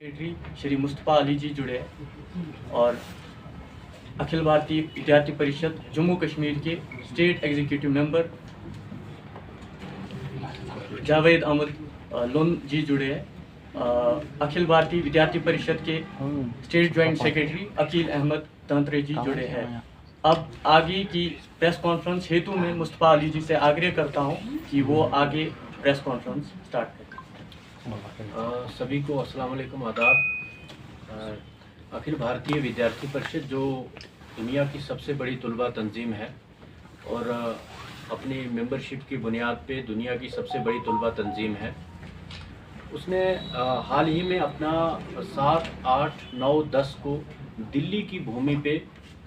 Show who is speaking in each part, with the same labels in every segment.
Speaker 1: Secretary Shri Mustafa Ali जी जुड़े हैं और अखिल भारतीय विद्यार्थी परिषद जम्मू कश्मीर के state executive member Javed Ahmad Lone ji जुड़े हैं। अखिल भारतीय विद्यार्थी परिषद के state joint secretary Aqeel Ahmad Tantray ji जुड़े हैं। अब आगे की प्रेस कॉन्फ्रेंस हेतु मैं मुस्तफ़ा अली जी से आग्रह करता हूं कि वो आगे प्रेस कॉन्फ्रेंस स्टार्ट करें।
Speaker 2: सभी को अस्सलाम वालेकुम, आदाब। अखिल भारतीय विद्यार्थी परिषद जो दुनिया की सबसे बड़ी तलबा तंजीम है और अपनी मेंबरशिप की बुनियाद पे दुनिया की सबसे बड़ी तलबा तंजीम है, उसने हाल ही में अपना 7, 8, 9, 10 को दिल्ली की भूमि पे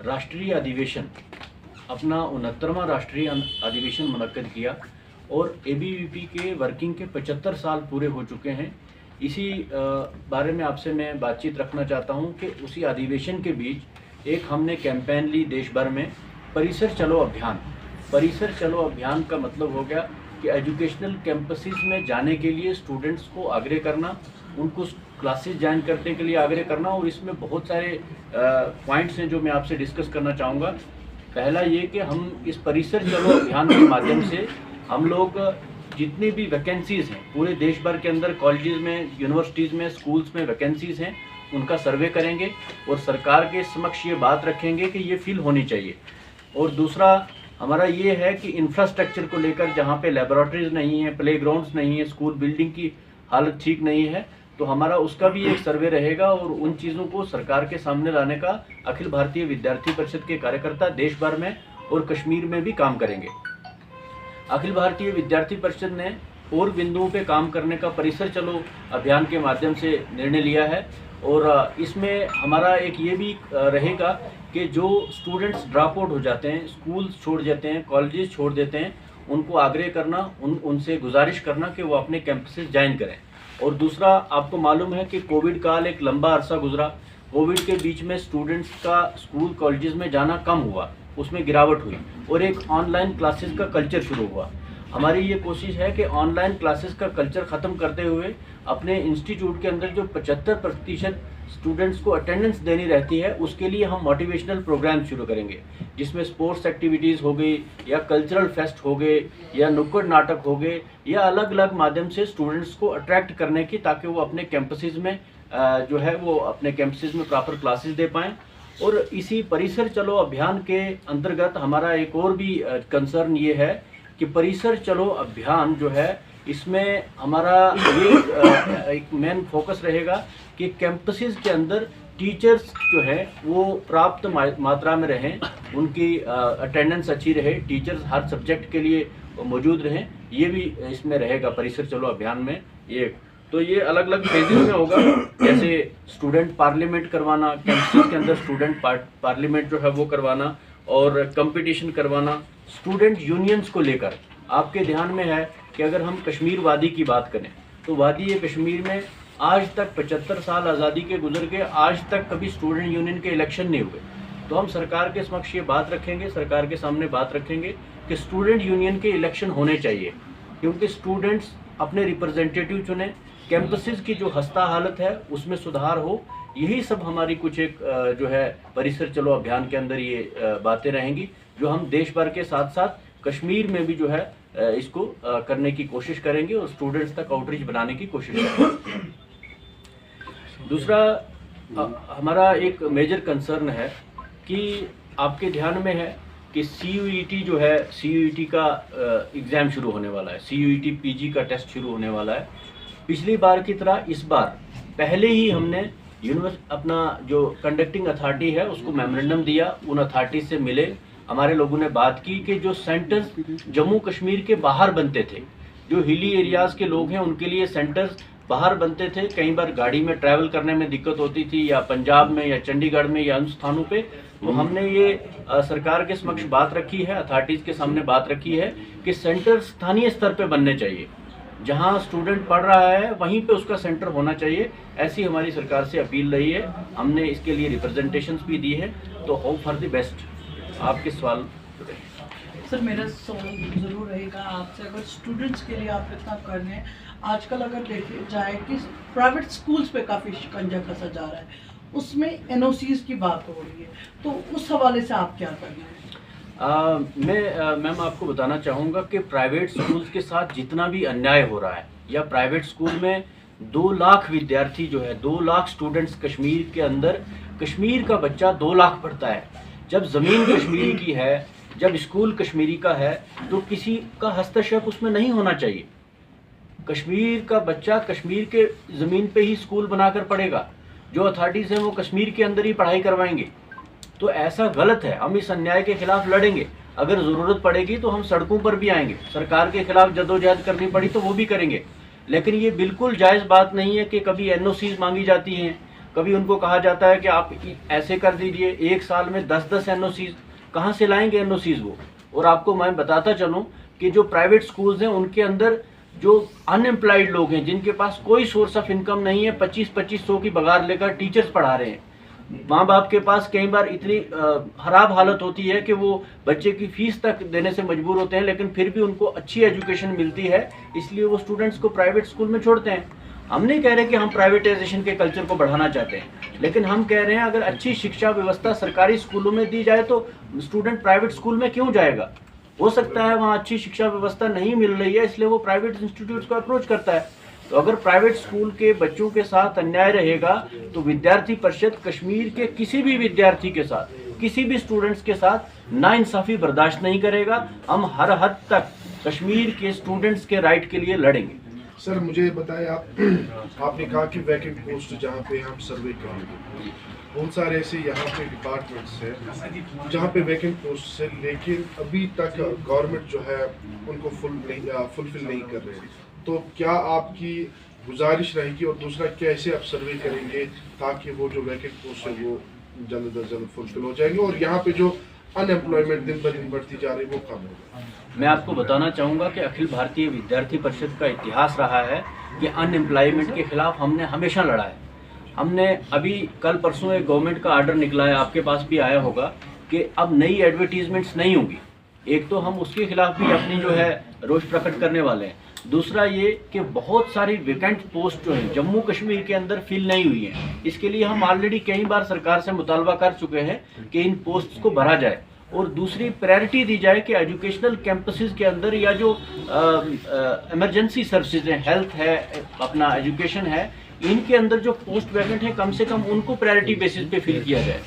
Speaker 2: राष्ट्रीय अधिवेशन, अपना 69वां राष्ट्रीय अधिवेशन मुनक्किद किया और एबीवीपी के वर्किंग के 75 साल पूरे हो चुके हैं। इसी बारे में आपसे मैं बातचीत रखना चाहता हूं कि उसी अधिवेशन के बीच एक हमने कैंपेन ली देश भर में, परिसर चलो अभियान। परिसर चलो अभियान का मतलब हो गया कि एजुकेशनल कैंपसेस में जाने के लिए स्टूडेंट्स को आग्रह करना, उनको क्लासेस ज्वाइन करने के लिए आग्रह करना। और इसमें बहुत सारे पॉइंट्स हैं जो मैं आपसे डिस्कस करना चाहूँगा। पहला ये कि हम इस परिसर चलो अभियान के माध्यम से हम लोग जितनी भी वैकेंसीज़ हैं पूरे देश भर के अंदर, कॉलेजेस में, यूनिवर्सिटीज़ में, स्कूल्स में वैकेंसीज़ हैं, उनका सर्वे करेंगे और सरकार के समक्ष ये बात रखेंगे कि ये फिल होनी चाहिए। और दूसरा हमारा ये है कि इंफ्रास्ट्रक्चर को लेकर, जहाँ पे लेबोरेटरीज नहीं है, प्लेग्राउंड्स नहीं है, स्कूल बिल्डिंग की हालत ठीक नहीं है, तो हमारा उसका भी एक सर्वे रहेगा और उन चीज़ों को सरकार के सामने लाने का अखिल भारतीय विद्यार्थी परिषद के कार्यकर्ता देश भर में और कश्मीर में भी काम करेंगे। अखिल भारतीय विद्यार्थी परिषद ने और बिंदुओं पे काम करने का परिसर चलो अभियान के माध्यम से निर्णय लिया है। और इसमें हमारा एक ये भी रहेगा कि जो स्टूडेंट्स ड्रॉप आउट हो जाते हैं, स्कूल छोड़ देते हैं, कॉलेजेस छोड़ देते हैं, उनको आग्रह करना, उनसे गुजारिश करना कि वो अपने कैंपसेस ज्वाइन करें। और दूसरा, आपको मालूम है कि कोविड काल एक लंबा अरसा गुजरा। कोविड के बीच में स्टूडेंट्स का स्कूल कॉलेजेस में जाना कम हुआ, उसमें गिरावट हुई और एक ऑनलाइन क्लासेस का कल्चर शुरू हुआ। हमारी ये कोशिश है कि ऑनलाइन क्लासेस का कल्चर ख़त्म करते हुए अपने इंस्टीट्यूट के अंदर जो 75% स्टूडेंट्स को अटेंडेंस देनी रहती है, उसके लिए हम मोटिवेशनल प्रोग्राम शुरू करेंगे, जिसमें स्पोर्ट्स एक्टिविटीज़ हो गई या कल्चरल फेस्ट हो गए या नुक्कड़ नाटक हो गए या अलग अलग माध्यम से स्टूडेंट्स को अट्रैक्ट करने की, ताकि वो अपने कैंपसेस में जो है वो अपने कैंपसेस में प्रॉपर क्लासेस दे पाएँ। और इसी परिसर चलो अभियान के अंतर्गत हमारा एक और भी कंसर्न ये है कि परिसर चलो अभियान जो है, इसमें हमारा ये एक मेन फोकस रहेगा कि कैंपसेस के अंदर टीचर्स जो है वो प्राप्त मात्रा में रहें, उनकी अटेंडेंस अच्छी रहे, टीचर्स हर सब्जेक्ट के लिए मौजूद रहें। ये भी इसमें रहेगा परिसर चलो अभियान में। ये तो ये अलग अलग फेजेस में होगा, जैसे स्टूडेंट पार्लियामेंट करवाना, कैंपस के अंदर स्टूडेंट पार्लियामेंट जो है वो करवाना और कंपटीशन करवाना। स्टूडेंट यूनियंस को लेकर आपके ध्यान में है कि अगर हम कश्मीर वादी की बात करें तो वादी कश्मीर में आज तक 75 साल आज़ादी के गुजर के आज तक कभी स्टूडेंट यूनियन के इलेक्शन नहीं हुए। तो हम सरकार के समक्ष ये बात रखेंगे, सरकार के सामने बात रखेंगे कि स्टूडेंट यूनियन के इलेक्शन होने चाहिए, क्योंकि स्टूडेंट्स अपने रिप्रेजेंटेटिव चुने, कैंपसेस की जो हस्ता हालत है उसमें सुधार हो। यही सब हमारी कुछ एक जो है परिसर चलो अभियान के अंदर ये बातें रहेंगी, जो हम देश भर के साथ साथ कश्मीर में भी जो है इसको करने की कोशिश करेंगे और स्टूडेंट्स तक आउटरीच बनाने की कोशिश करेंगे। दूसरा हमारा एक मेजर कंसर्न है कि आपके ध्यान में है कि CUET जो है, CUET का एग्ज़ाम शुरू होने वाला है, CUET PG का टेस्ट शुरू होने वाला है। पिछली बार की तरह इस बार पहले ही हमने अपना जो कंडक्टिंग अथॉरिटी है उसको मेमोरेंडम दिया, उन अथॉरिटी से मिले, हमारे लोगों ने बात की कि जो सेंटर्स जम्मू कश्मीर के बाहर बनते थे, जो हिली एरियाज़ के लोग हैं उनके लिए सेंटर्स बाहर बनते थे, कई बार गाड़ी में ट्रैवल करने में दिक्कत होती थी, या पंजाब में या चंडीगढ़ में या उन स्थानों पे। तो हमने ये सरकार के समक्ष बात रखी है, अथॉरिटीज़ के सामने बात रखी है कि सेंटर स्थानीय स्तर पे बनने चाहिए, जहाँ स्टूडेंट पढ़ रहा है वहीं पे उसका सेंटर होना चाहिए। ऐसी हमारी सरकार से अपील रही है, हमने इसके लिए रिप्रेजेंटेशंस भी दी है। तो होप फॉर द बेस्ट। आपके सवाल
Speaker 3: सर, मेरा सवाल ज़रूर रहेगा आपसे, अगर स्टूडेंट्स के लिए आप इतना कर रहे हैं, आजकल अगर देखे जाए कि प्राइवेट स्कूल्स पे काफ़ी शिकंजा कसा जा रहा है, उसमें एनओसीज की बात हो रही है, तो उस हवाले से आप क्या करना है?
Speaker 2: मैम आपको बताना चाहूँगा कि प्राइवेट स्कूल्स के साथ जितना भी अन्याय हो रहा है, या प्राइवेट स्कूल में 2 लाख विद्यार्थी जो है 2 लाख स्टूडेंट्स कश्मीर के अंदर, कश्मीर का बच्चा 2 लाख पढ़ता है। जब ज़मीन कश्मीरी की है, जब स्कूल कश्मीरी का है, तो किसी का हस्तक्षेप उसमें नहीं होना चाहिए। कश्मीर का बच्चा कश्मीर के ज़मीन पे ही स्कूल बनाकर पढ़ेगा, जो अथॉरिटीज़ हैं वो कश्मीर के अंदर ही पढ़ाई करवाएंगे। तो ऐसा गलत है, हम इस अन्याय के खिलाफ लड़ेंगे। अगर ज़रूरत पड़ेगी तो हम सड़कों पर भी आएंगे, सरकार के खिलाफ जद्दोजहद करनी पड़ी तो वो भी करेंगे। लेकिन ये बिल्कुल जायज़ बात नहीं है कि कभी एनओसीज मांगी जाती हैं, कभी उनको कहा जाता है कि आप ऐसे कर दीजिए। एक साल में 10-10 एनओसीज कहाँ से लाएंगे एनओसीज वो? और आपको मैं बताता चलूँ कि जो प्राइवेट स्कूल्स हैं उनके अंदर जो अनएम्प्लॉयड लोग हैं, जिनके पास कोई सोर्स ऑफ इनकम नहीं है, 25-25 की बगार लेकर टीचर्स पढ़ा रहे हैं। माँ बाप के पास कई बार इतनी खराब हालत होती है कि वो बच्चे की फीस तक देने से मजबूर होते हैं, लेकिन फिर भी उनको अच्छी एजुकेशन मिलती है, इसलिए वो स्टूडेंट्स को प्राइवेट स्कूल में छोड़ते हैं। हम नहीं कह रहे कि हम प्राइवेटाइजेशन के कल्चर को बढ़ाना चाहते हैं, लेकिन हम कह रहे हैं अगर अच्छी शिक्षा व्यवस्था सरकारी स्कूलों में दी जाए तो स्टूडेंट प्राइवेट स्कूल में क्यों जाएगा? हो सकता है वहाँ अच्छी शिक्षा व्यवस्था नहीं मिल रही है, इसलिए वो प्राइवेट इंस्टीट्यूट्स को अप्रोच करता है। तो अगर प्राइवेट स्कूल के बच्चों के साथ अन्याय रहेगा तो विद्यार्थी परिषद कश्मीर के किसी भी विद्यार्थी के साथ, किसी भी स्टूडेंट्स के साथ नाइंसाफ़ी बर्दाश्त नहीं करेगा। हम हर हद तक कश्मीर के स्टूडेंट्स के राइट के लिए लड़ेंगे।
Speaker 4: सर मुझे बताएं, आपने कहा कि वैकेंट पोस्ट जहाँ पे हम सर्वे करेंगे, बहुत सारे ऐसे यहाँ पे डिपार्टमेंट्स हैं जहाँ पे वैकेंट पोस्ट है, लेकिन अभी तक गवर्नमेंट जो है उनको फुलफिल नहीं कर रहे हैं। तो क्या आपकी गुजारिश रहेगी, और दूसरा कैसे आप सर्वे करेंगे ताकि वो जो वैकेंट पोस्ट है वो जल्द अज जल्द फुलफिल हो जाएंगे और यहाँ पे जो अनएम्प्लॉयमेंट दिन ब दिन बढ़ती जा रही है वो कम होगा?
Speaker 2: मैं आपको बताना चाहूँगा कि अखिल भारतीय विद्यार्थी परिषद का इतिहास रहा है कि अनएम्प्लॉयमेंट के खिलाफ हमने हमेशा लड़ा है। हमने अभी कल परसों एक गवर्नमेंट का आर्डर निकला है, आपके पास भी आया होगा, कि अब नई एडवर्टीजमेंट्स नहीं होंगी। एक तो हम उसके खिलाफ भी अपनी जो है रोष प्रकट करने वाले हैं। दूसरा ये कि बहुत सारी वैकेंट पोस्ट जो है जम्मू कश्मीर के अंदर फिल नहीं हुई हैं, इसके लिए हम ऑलरेडी कई बार सरकार से मुतालबा कर चुके हैं कि इन पोस्ट्स को भरा जाए। और दूसरी प्रायोरिटी दी जाए कि एजुकेशनल कैंपसेस के अंदर या जो इमरजेंसी सर्विसेज हैं, हेल्थ है, अपना एजुकेशन है, इनके अंदर जो पोस्ट वैकेंट है कम से कम उनको प्रायोरिटी बेसिस पे फिल किया जाए।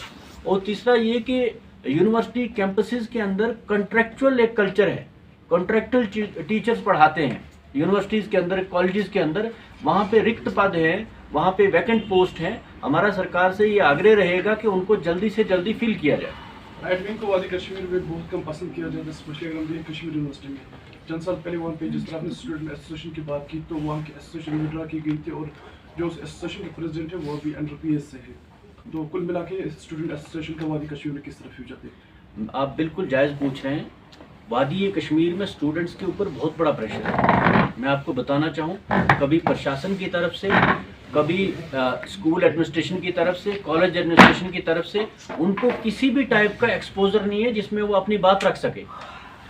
Speaker 2: और तीसरा ये कि यूनिवर्सिटी कैंपसेस के अंदर कॉन्ट्रैक्चुअल एक कल्चर है, कॉन्ट्रैक्चुअल टीचर्स पढ़ाते हैं यूनिवर्सिटीज़ के अंदर, कॉलेजेस के अंदर, वहाँ पे रिक्त पद हैं, वहाँ पे वैकेंट पोस्ट हैं। हमारा सरकार से ये आग्रह रहेगा कि उनको जल्दी से जल्दी फिल किया जाए।
Speaker 5: राइट विंग को वादी कश्मीर में बहुत कम पसंद किया जाता है, स्पेशली अगर हम देखें कश्मीर यूनिवर्सिटी में। चंद साल पहले वहाँ पे जिस तरह आपने स्टूडेंट एसोसिएशन की बात की, तो वहाँ की एसोसिएशन विड्रा की गई थी और जो उस एसोसिएशन के प्रेसिडेंट है वो भी NRPS से है। तो कुल मिला के स्टूडेंट एसोसिएशन का वादी कश्मीर में किस तरह फ्यूचर थे?
Speaker 2: आप बिल्कुल जायज़ पूछ रहे हैं। वादी कश्मीर में स्टूडेंट्स के ऊपर बहुत बड़ा प्रेशर है। मैं आपको बताना चाहूँ, कभी प्रशासन की तरफ से, कभी स्कूल एडमिनिस्ट्रेशन की तरफ से, कॉलेज एडमिनिस्ट्रेशन की तरफ से उनको किसी भी टाइप का एक्सपोजर नहीं है जिसमें वो अपनी बात रख सके।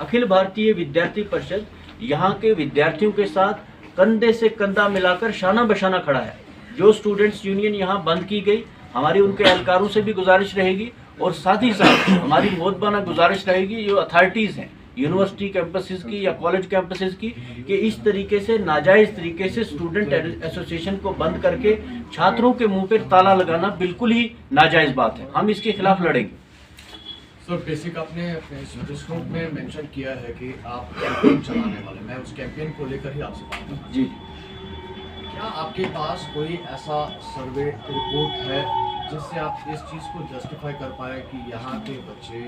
Speaker 2: अखिल भारतीय विद्यार्थी परिषद यहाँ के विद्यार्थियों के साथ कंधे से कंधा मिलाकर शाना बशाना खड़ा है। जो स्टूडेंट्स यूनियन यहाँ बंद की गई, हमारी उनके एहलकारों से भी गुजारिश रहेगी और साथ ही साथ हमारी मोहतबाना गुजारिश रहेगी जो अथॉरिटीज़ हैं यूनिवर्सिटी कैंपसेस की या कॉलेज कैंपसेस की, कि इस तरीके से नाजायज़ तरीके से स्टूडेंट एसोसिएशन को बंद करके छात्रों के मुंह पर ताला लगाना बिल्कुल ही नाजायज़ बात है। हम इसके खिलाफ लड़ेंगे।
Speaker 6: सर बेसिक आपने अपने प्रेस नोट में मेंशन किया है कि आप कैंपेन चलाने वाले, मैं उस कैंपेन को लेकर ही आपसे बात करता हूं।
Speaker 2: जी,
Speaker 6: क्या आपके पास कोई ऐसा सर्वे रिपोर्ट है जिससे आप इस चीज़ को जस्टिफाई कर पाए कि यहाँ के बच्चे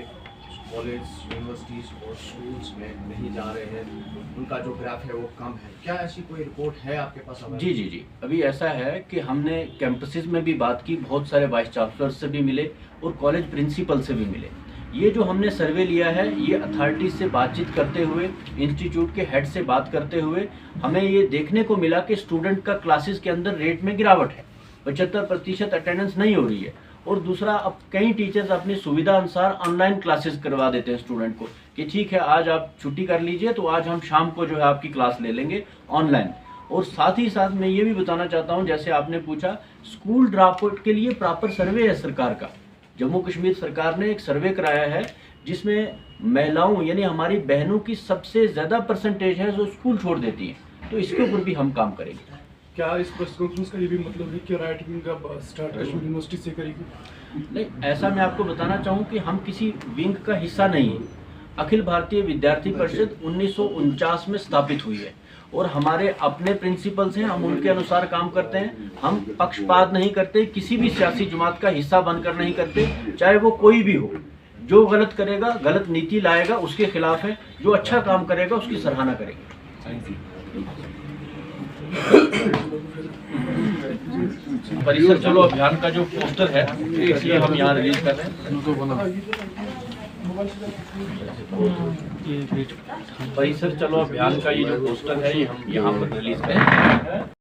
Speaker 6: कॉलेज, यूनिवर्सिटीज़ और स्कूल्स में नहीं जा रहे हैं, उनका जो ग्राफ है वो कम है? क्या ऐसी कोई रिपोर्ट है आपके पास?
Speaker 2: जी, अभी ऐसा है कि हमने कैंपसेस में भी बात की, बहुत सारे वाइस चांसलर से भी मिले और कॉलेज प्रिंसिपल से भी मिले। ये जो हमने सर्वे लिया है, ये अथॉरिटी से बातचीत करते हुए, इंस्टीट्यूट के हेड से बात करते हुए हमें ये देखने को मिला कि स्टूडेंट का क्लासेस के अंदर रेट में गिरावट है, 75% अटेंडेंस नहीं हो रही है। और दूसरा, अब कई टीचर्स अपनी सुविधा अनुसार ऑनलाइन क्लासेस करवा देते हैं स्टूडेंट को कि ठीक है आज आप छुट्टी कर लीजिए तो आज हम शाम को जो है आपकी क्लास ले लेंगे ऑनलाइन। और साथ ही साथ मैं ये भी बताना चाहता हूँ, जैसे आपने पूछा, स्कूल ड्रॉप आउट के लिए प्रॉपर सर्वे है सरकार का। जम्मू कश्मीर सरकार ने एक सर्वे कराया है जिसमें महिलाओं यानी हमारी बहनों की सबसे ज़्यादा परसेंटेज है जो स्कूल छोड़ देती हैं, तो इसके ऊपर भी हम काम करेंगे।
Speaker 5: क्या इस प्रेस कॉन्फ्रेंस का ये भी मतलब है कि राइटिंग का स्टार्ट कश्मीर यूनिवर्सिटी से करेगी?
Speaker 2: नहीं, ऐसा मैं आपको बताना चाहूँ कि हम किसी विंग का हिस्सा नहीं है। अखिल भारतीय विद्यार्थी परिषद 1949 में स्थापित हुई है और हमारे अपने प्रिंसिपल्स हैं, हम उनके अनुसार काम करते हैं। हम पक्षपात नहीं करते, किसी भी सियासी जमात का हिस्सा बनकर नहीं करते, चाहे वो कोई भी हो। जो गलत करेगा, गलत नीति लाएगा, उसके खिलाफ है। जो अच्छा काम करेगा उसकी सराहना करेंगे। परिसर चलो अभियान का जो पोस्टर है इसलिए हम यहाँ रिलीज कर रहे हैं। परिसर चलो अभियान का ये जो पोस्टर है ये हम यहाँ पर रिलीज करेंगे।